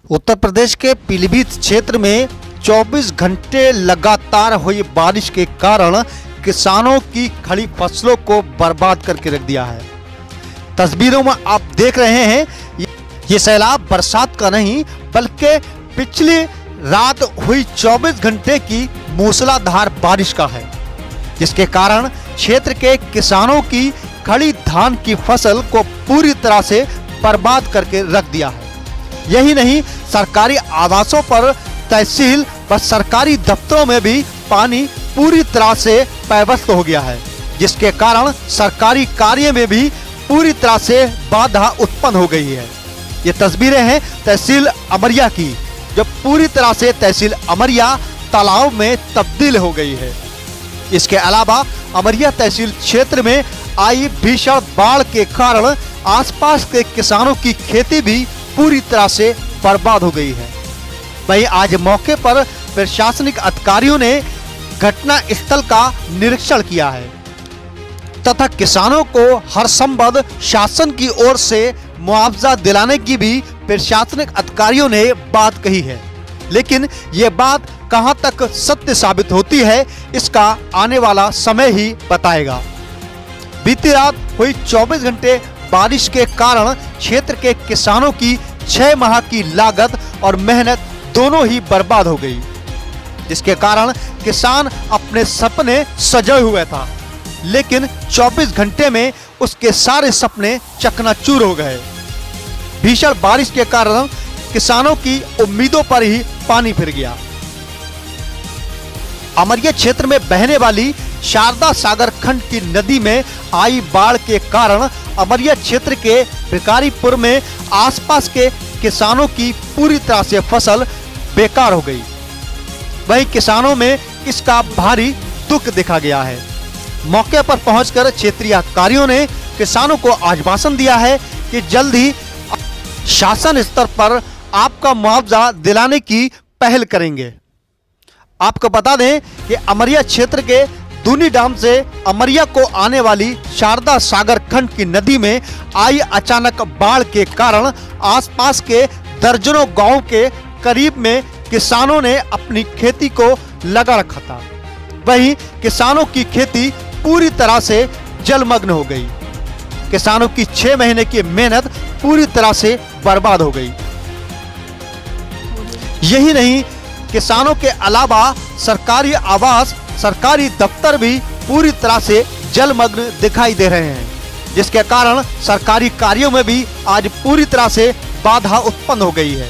उत्तर प्रदेश के पीलीभीत क्षेत्र में 24 घंटे लगातार हुई बारिश के कारण किसानों की खड़ी फसलों को बर्बाद करके रख दिया है। तस्वीरों में आप देख रहे हैं, ये सैलाब बरसात का नहीं बल्कि पिछली रात हुई 24 घंटे की मूसलाधार बारिश का है, जिसके कारण क्षेत्र के किसानों की खड़ी धान की फसल को पूरी तरह से बर्बाद करके रख दिया है। यही नहीं, सरकारी आवासों पर, तहसील व सरकारी दफ्तरों में भी पानी पूरी तरह से पैवस्त हो गया है, जिसके कारण सरकारी कार्य में भी पूरी तरह से बाधा उत्पन्न हो गई है। ये तस्वीरें हैं तहसील अमरिया की, जो पूरी तरह से तहसील अमरिया तालाब में तब्दील हो गई है। इसके अलावा अमरिया तहसील क्षेत्र में आई भीषण बाढ़ के कारण आसपास के किसानों की खेती भी पूरी तरह से बर्बाद हो गई है। वहीं आज मौके पर प्रशासनिक अधिकारियों ने घटना स्थल का निरीक्षण किया है तथा किसानों को हर संभव शासन की ओर से मुआवजा दिलाने की भी प्रशासनिक अधिकारियों ने बात कही है। लेकिन ये बात कहां तक सत्य साबित होती है, इसका आने वाला समय ही बताएगा। बीती रात हुई 24 घंटे बारिश के कारण क्षेत्र के किसानों की 6 माह की लागत और मेहनत दोनों ही बर्बाद हो गई, जिसके कारण किसान अपने सपने सजाए हुए था, लेकिन 24 घंटे में उसके सारे सपने चकनाचूर हो गए। भीषण बारिश के कारण किसानों की उम्मीदों पर ही पानी फिर गया। अमरिया क्षेत्र में बहने वाली शारदा सागर खंड की नदी में आई बाढ़ के कारण अमरिया क्षेत्र के भिकारीपुर में आसपास के किसानों की पूरी तरह से फसल बेकार हो गई। वहीं किसानों में इसका भारी दुख देखा गया है। मौके पर पहुंचकर क्षेत्रीय अधिकारियों ने किसानों को आश्वासन दिया है कि जल्द ही शासन स्तर पर आपका मुआवजा दिलाने की पहल करेंगे। आपको बता दें कि अमरिया क्षेत्र के दूनी डैम से अमरिया को आने वाली शारदा सागर खंड की नदी में आई अचानक बाढ़ के कारण आसपास के दर्जनों गांवों के करीब में किसानों ने अपनी खेती को लगा रखा था। वहीं किसानों की खेती पूरी तरह से जलमग्न हो गई। किसानों की 6 महीने की मेहनत पूरी तरह से बर्बाद हो गई। यही नहीं, किसानों के अलावा सरकारी आवास, सरकारी दफ्तर भी पूरी तरह से जलमग्न दिखाई दे रहे हैं, जिसके कारण सरकारी कार्यों में भी आज पूरी तरह से बाधा उत्पन्न हो गई है।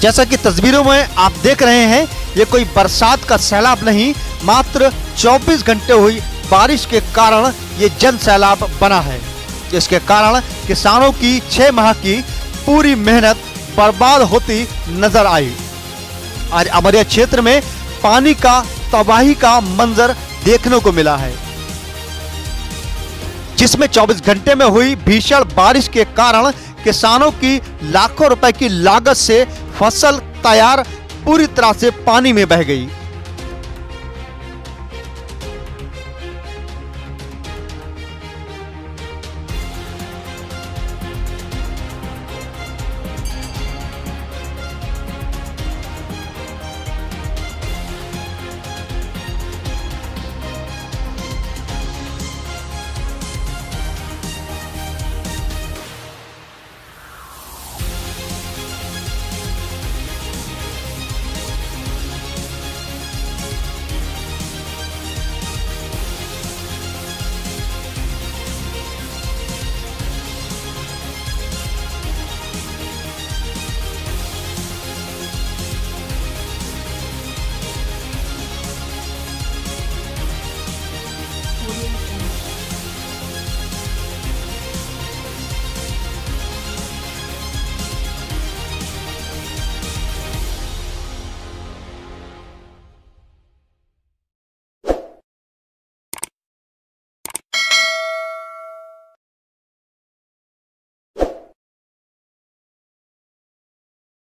जैसा कि तस्वीरों में आप देख रहे हैं, ये कोई बरसात का सैलाब नहीं, मात्र 24 घंटे हुई बारिश के कारण ये जन सैलाब बना है, जिसके कारण किसानों की 6 माह की पूरी मेहनत बर्बाद होती नजर आई। आज अमरिया क्षेत्र में पानी का तबाही का मंजर देखने को मिला है, जिसमें 24 घंटे में हुई भीषण बारिश के कारण किसानों की लाखों रुपए की लागत से फसल तैयार पूरी तरह से पानी में बह गई।